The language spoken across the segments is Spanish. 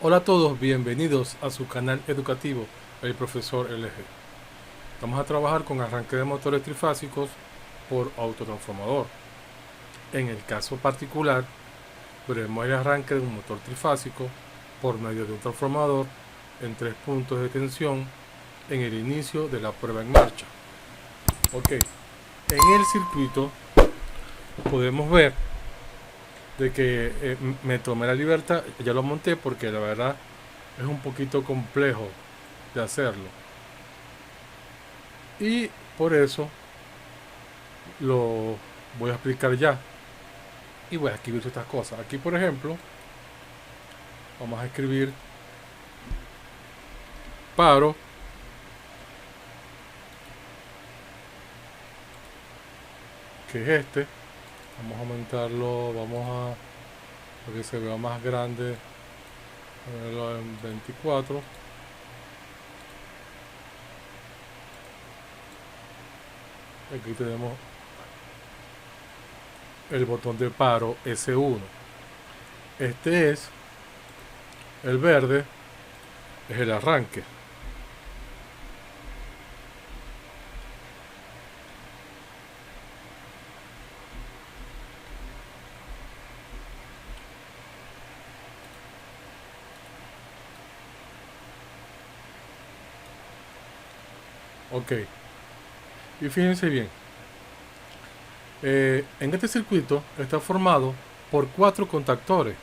Hola a todos, bienvenidos a su canal educativo, el profesor LG. Vamos a trabajar con arranque de motores trifásicos por autotransformador. En el caso particular, veremos el arranque de un motor trifásico por medio de un transformador en 3 puntos de tensión en el inicio de la prueba en marcha. Ok, en el circuito podemos ver de que me tomé la libertad, ya lo monté porque la verdad es un poquito complejo de hacerlo. Y por eso lo voy a explicar ya. Y voy a escribir estas cosas. Aquí, por ejemplo, vamos a escribir paro que es este. Vamos a aumentarlo, vamos a para que se vea más grande, ponerlo en 24. Aquí tenemos el botón de paro S1. Este es el verde, es el arranque. Ok, y fíjense bien, en este circuito está formado por 4 contactores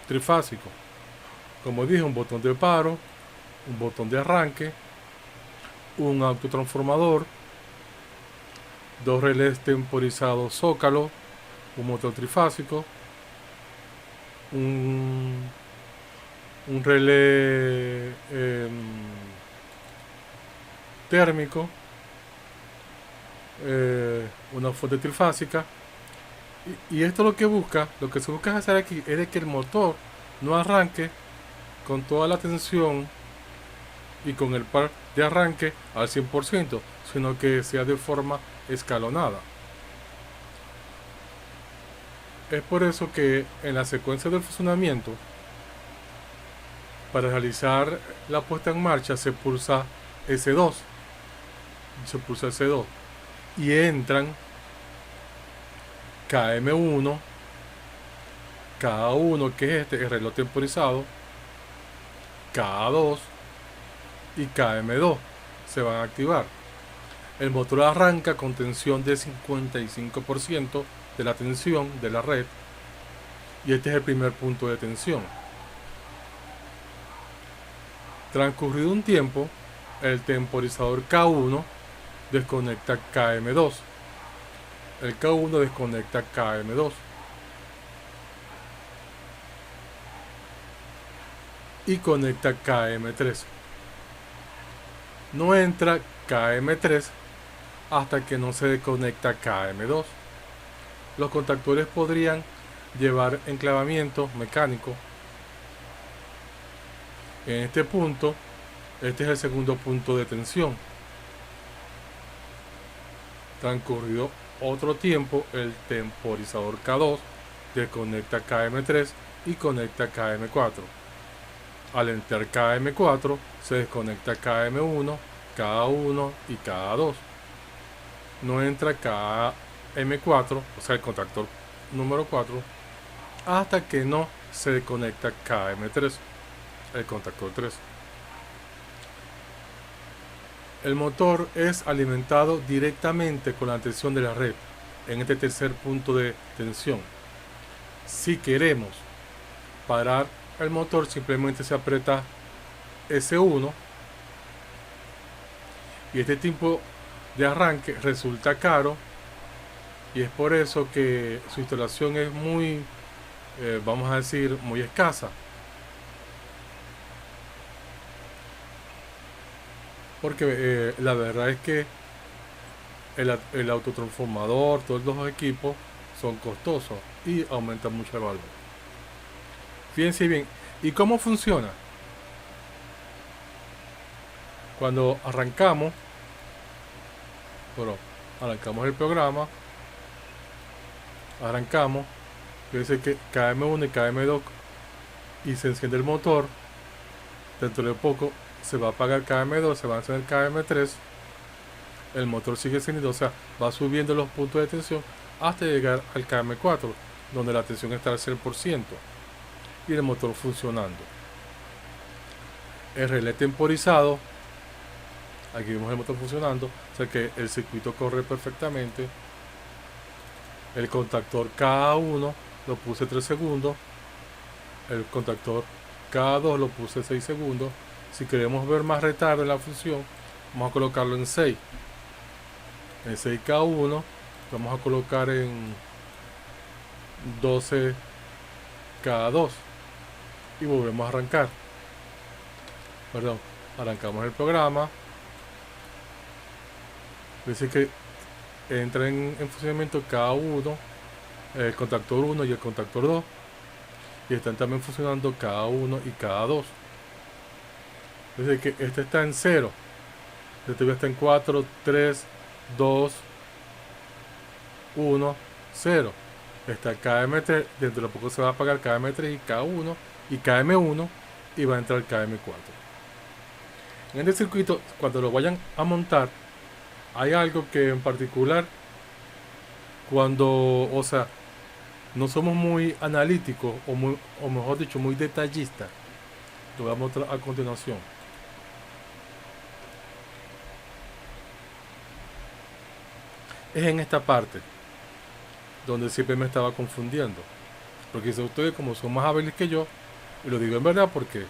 trifásicos. Como dije, un botón de paro, un botón de arranque, un autotransformador, 2 relés temporizados zócalo, un motor trifásico, un, un relé térmico, una fuente trifásica. Y esto lo que se busca hacer aquí es de que el motor no arranque con toda la tensión y con el par de arranque al 100%, sino que sea de forma escalonada. Es por eso que en la secuencia del funcionamiento, para realizar la puesta en marcha se pulsa S2, y entran KM1, KA1 que es este, el reloj temporizado, KA2 y KM2 se van a activar. El motor arranca con tensión de 55% de la tensión de la red, y este es el primer punto de tensión. Transcurrido un tiempo, el temporizador K1 desconecta KM2, el K1 desconecta KM2 y conecta KM3. No entra KM3 hasta que no se desconecta KM2. Los contactores podrían llevar enclavamiento mecánico. En este punto, este es el segundo punto de tensión. Transcurrido otro tiempo, el temporizador K2 desconecta KM3 y conecta KM4. Al entrar KM4 se desconecta KM1, KA1 y KA2. No entra KM4, o sea el contactor número 4, hasta que no se desconecta KM3, el contactor 3. El motor es alimentado directamente con la tensión de la red en este tercer punto de tensión. Si queremos parar el motor, simplemente se aprieta S1 y este tipo de arranque resulta caro, y es por eso que su instalación es muy, vamos a decir, muy escasa. Porque la verdad es que el autotransformador, todos los equipos son costosos y aumentan mucho el valor. Fíjense bien, ¿y cómo funciona? Cuando arrancamos, bueno, arrancamos el programa, arrancamos, fíjense que KM1 y KM2 y se enciende el motor, dentro de poco se va a apagar KM2, se va a encender KM3, el motor sigue encendido, o sea, va subiendo los puntos de tensión hasta llegar al KM4, donde la tensión está al 100% y el motor funcionando. El relé temporizado, aquí vemos el motor funcionando, o sea que el circuito corre perfectamente. El contactor K1 lo puse 3 segundos, el contactor K2 lo puse 6 segundos. Si queremos ver más retardo en la función, vamos a colocarlo en 6. En 6K1 vamos a colocar en 12K2 y volvemos a arrancar. Perdón, arrancamos el programa. Dice que entra en funcionamiento K1, el contactor 1 y el contactor 2, y están también funcionando K1 y K2. Dice que este está en 0, este está en 4, 3, 2, 1, 0. Está KM3, dentro de poco se va a apagar KM3 y K1 y KM1 y va a entrar KM4. En este circuito, cuando lo vayan a montar, hay algo que en particular, cuando, o sea, no somos muy analíticos o mejor dicho, muy detallistas, lo voy a mostrar a continuación. Es en esta parte donde siempre me estaba confundiendo, porque si ustedes, como son más hábiles que yo, y lo digo en verdad porque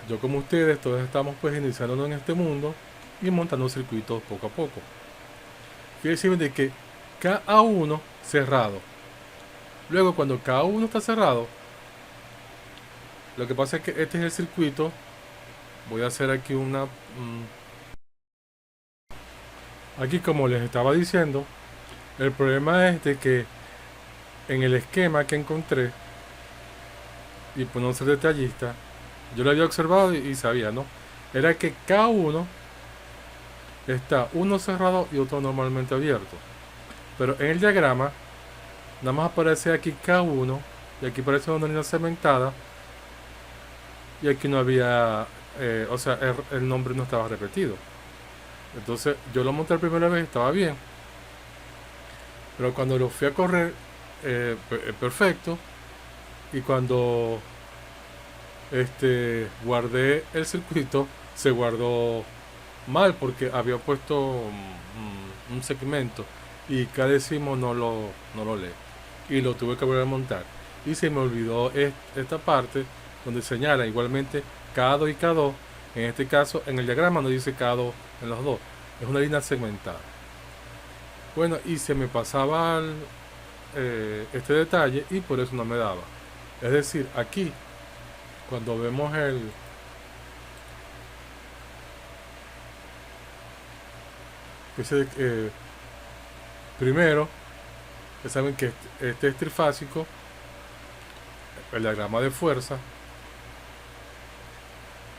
yo como ustedes todos estamos pues iniciándonos en este mundo y montando circuitos poco a poco. Quiere decir de que KA1 cerrado, luego cuando KA1 está cerrado, lo que pasa es que este es el circuito. Voy a hacer aquí una aquí, como les estaba diciendo, el problema es de que en el esquema que encontré, y por no ser detallista, yo lo había observado y sabía, ¿no? Era que K1 está uno cerrado y otro normalmente abierto. Pero en el diagrama, nada más aparece aquí K1 y aquí aparece una línea cementada y aquí no había, o sea, el nombre no estaba repetido. Entonces yo lo monté la primera vez, estaba bien. Pero cuando lo fui a correr, perfecto. Y cuando guardé el circuito, se guardó mal porque había puesto un segmento y cada décimo no lo lee. Y lo tuve que volver a montar. Y se me olvidó esta parte donde señala igualmente K2 y K2. En este caso, en el diagrama no dice K2 en los dos. Es una línea segmentada. Bueno, y se me pasaba este detalle y por eso no me daba. Es decir, aquí, cuando vemos primero, ya saben que este es trifásico, el diagrama de fuerza,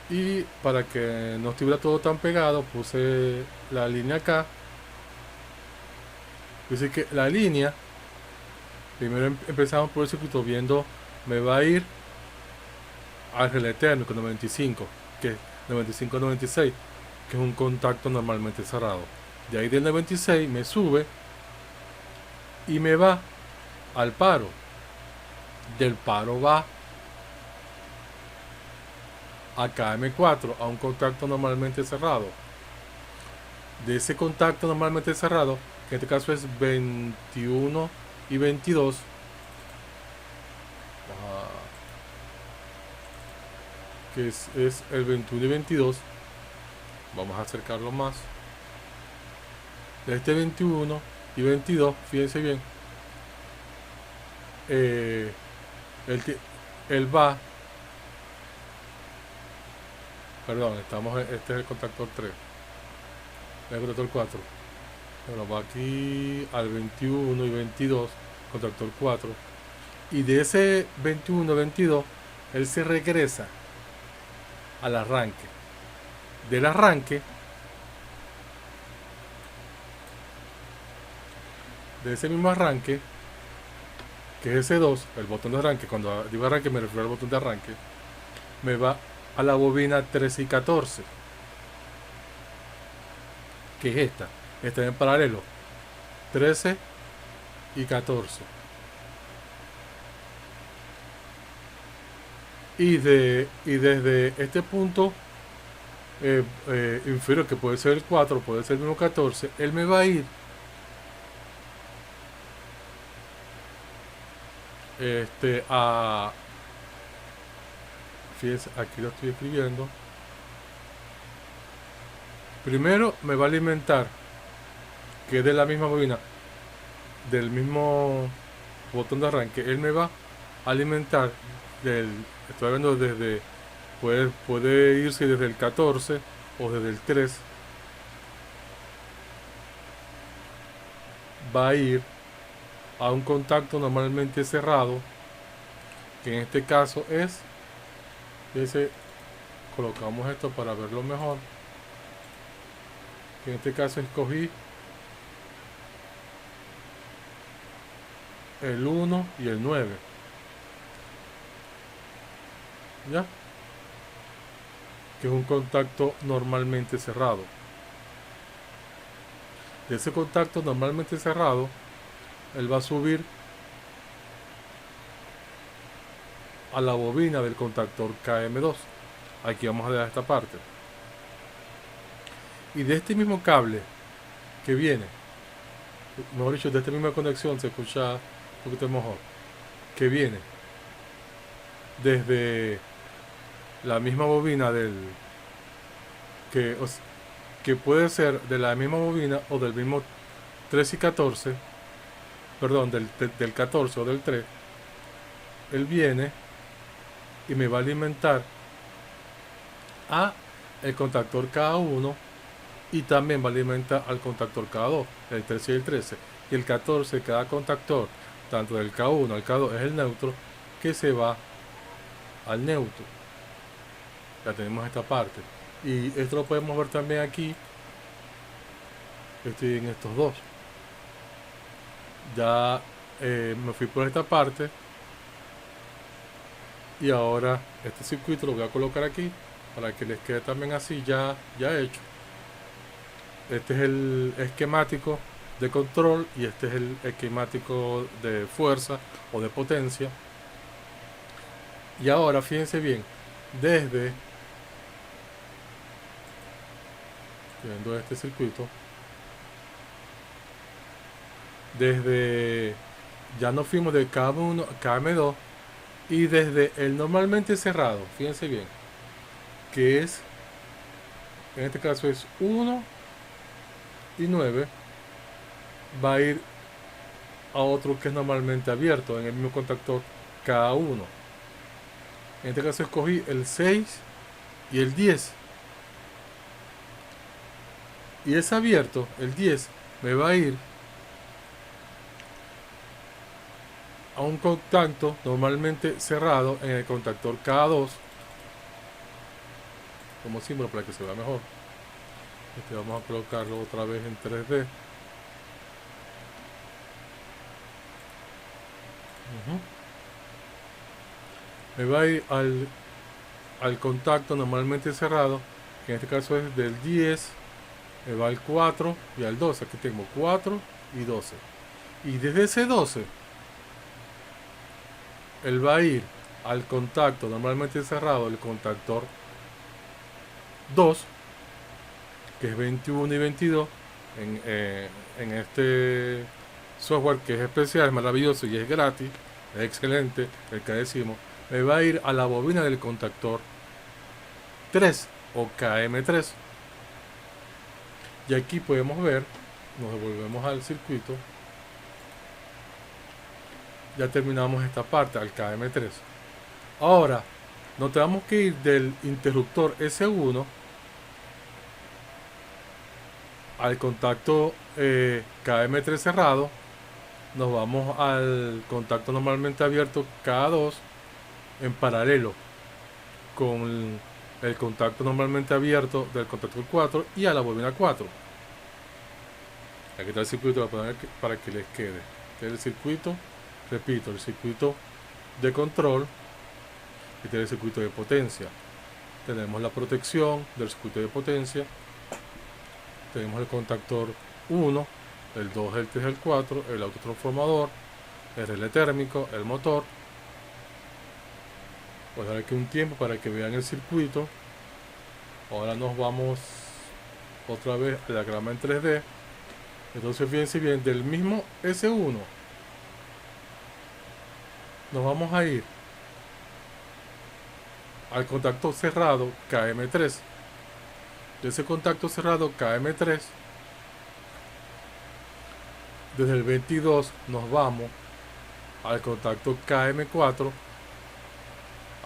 y para que no estuviera todo tan pegado puse la línea acá. Dice que la línea, primero empezamos por el circuito viendo, me va a ir al relé térmico 95, que es 95-96, que es un contacto normalmente cerrado. De ahí del 96 me sube y me va al paro. Del paro va a KM4, a un contacto normalmente cerrado. De ese contacto normalmente cerrado, que en este caso es 21 y 22, que es el 21 y 22, vamos a acercarlo más. De este 21 y 22, fíjense bien, él va, perdón, este es el contactor 3, el contactor 4, bueno, va aquí al 21 y 22, contactor 4, y de ese 21 22 él se regresa al arranque. Del arranque, de ese mismo arranque, que es ese 2, el botón de arranque. Cuando digo arranque me refiero al botón de arranque. Me va a la bobina 13 y 14, que es esta. Está en paralelo, 13 y 14. Y desde este punto inferior, que puede ser el 4, puede ser el mismo 14, él me va a ir a... Fíjense, aquí lo estoy escribiendo. Primero me va a alimentar, que es de la misma bobina, del mismo botón de arranque. Él me va a alimentar estoy viendo desde, puede irse desde el 14 o desde el 3. Va a ir a un contacto normalmente cerrado, que en este caso es ese. Colocamos esto para verlo mejor, que en este caso escogí el 1 y el 9, ya, que es un contacto normalmente cerrado. De ese contacto normalmente cerrado, él va a subir a la bobina del contactor KM2. Aquí vamos a dejar esta parte. Y de este mismo cable que viene, mejor dicho, de esta misma conexión, se escucha un poquito mejor, que viene desde la misma bobina que puede ser de la misma bobina o del mismo 13 y 14, perdón, del 14 o del 3. Él viene y me va a alimentar a el contactor K1, y también va a alimentar al contactor K2, el 13 y el 13. Y el 14, cada contactor, tanto del K1 al K2, es el neutro, que se va al neutro. Ya tenemos esta parte. Y esto lo podemos ver también aquí. Estoy en estos dos. Ya me fui por esta parte. Y ahora este circuito lo voy a colocar aquí, para que les quede también así ya hecho. Este es el esquemático de control y este es el esquemático de fuerza o de potencia. Y ahora fíjense bien, viendo este circuito, ya nos fuimos de KM1 a KM2, y desde el normalmente cerrado, fíjense bien, que es, en este caso es 1 y 9, va a ir a otro que es normalmente abierto en el mismo contactor K1. En este caso escogí el 6 y el 10, y es abierto. El 10 me va a ir a un contacto normalmente cerrado en el contactor K2, como símbolo para que se vea mejor. Vamos a colocarlo otra vez en 3D. Me va a ir al contacto normalmente cerrado, que en este caso es del 10, me va al 4 y al 12. Aquí tengo 4 y 12. Y desde ese 12, él va a ir al contacto normalmente cerrado, el contactor 2, que es 21 y 22, en este software que es especial, es maravilloso y es gratis, es excelente, el que decimos. Me va a ir a la bobina del contactor 3 o KM3. Y aquí podemos ver, nos devolvemos al circuito. Ya terminamos esta parte, al KM3. Ahora, nos tenemos que ir del interruptor S1 al contacto KM3 cerrado. Nos vamos al contacto normalmente abierto K2 en paralelo con el contacto normalmente abierto del contactor 4 y a la bobina 4. Aquí está el circuito para que les quede. Este es el circuito Repito, el circuito de control y tiene el circuito de potencia. Tenemos la protección del circuito de potencia. Tenemos el contactor 1, el 2, el 3, el 4, el autotransformador, el relé térmico, el motor. Voy a dar aquí un tiempo para que vean el circuito. Ahora nos vamos otra vez al diagrama en 3D. Entonces fíjense bien, del mismo S1 nos vamos a ir al contacto cerrado KM3. De ese contacto cerrado KM3, desde el 22 nos vamos al contacto KM4,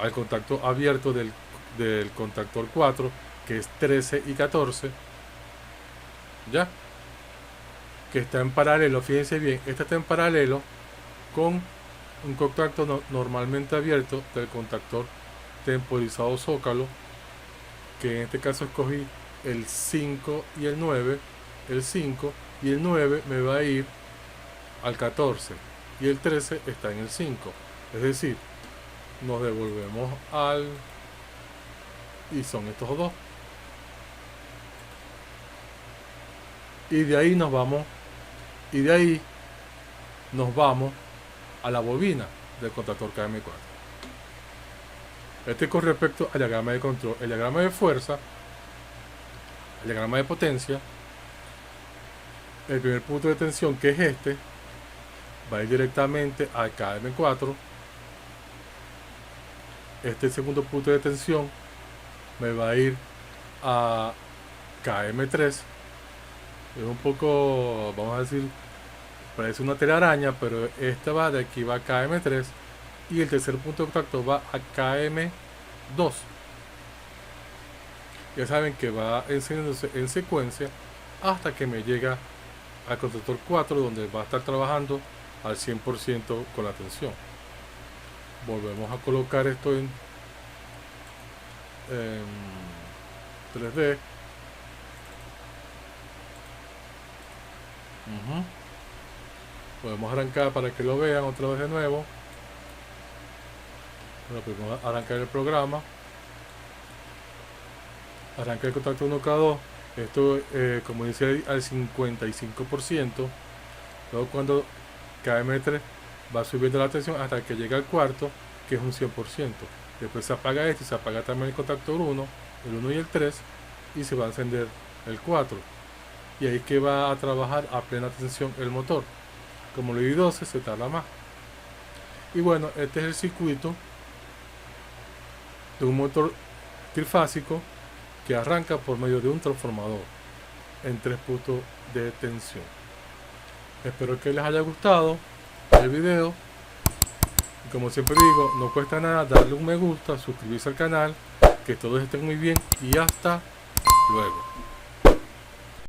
al contacto abierto del contactor 4, que es 13 y 14, ya, que está en paralelo. Fíjense bien, este está en paralelo con un contacto normalmente abierto del contactor temporizado zócalo, que en este caso escogí el 5 y el 9. El 5 y el 9 me va a ir al 14 y el 13 está en el 5, es decir, nos devolvemos al, y son estos dos, y de ahí nos vamos a la bobina del contactor KM4. Este con respecto al diagrama de control. El diagrama de fuerza, el diagrama de potencia, el primer punto de tensión, que es este, va a ir directamente al KM4. Este segundo punto de tensión me va a ir a KM3. Es un poco, vamos a decir, parece una telaraña, pero esta va de aquí, va a KM3, y el tercer punto de contacto va a KM2. Ya saben que va encendiéndose en secuencia hasta que me llega al contactor 4, donde va a estar trabajando al 100% con la tensión. Volvemos a colocar esto en 3D. Podemos arrancar para que lo vean otra vez de nuevo. Bueno, podemos arrancar el programa. Arranca el contacto 1K2. Esto, como dice ahí, al 55%. Luego cuando KM3 va subiendo la tensión hasta que llega al cuarto, que es un 100%. Después se apaga este y se apaga también el contactor 1, el 1 y el 3, y se va a encender el 4. Y ahí que va a trabajar a plena tensión el motor. Como le di 12, se tarda más. Y bueno, este es el circuito de un motor trifásico que arranca por medio de un transformador en 3 puntos de tensión. Espero que les haya gustado el video. Y como siempre digo, no cuesta nada darle un me gusta, suscribirse al canal, que todos estén muy bien y hasta luego.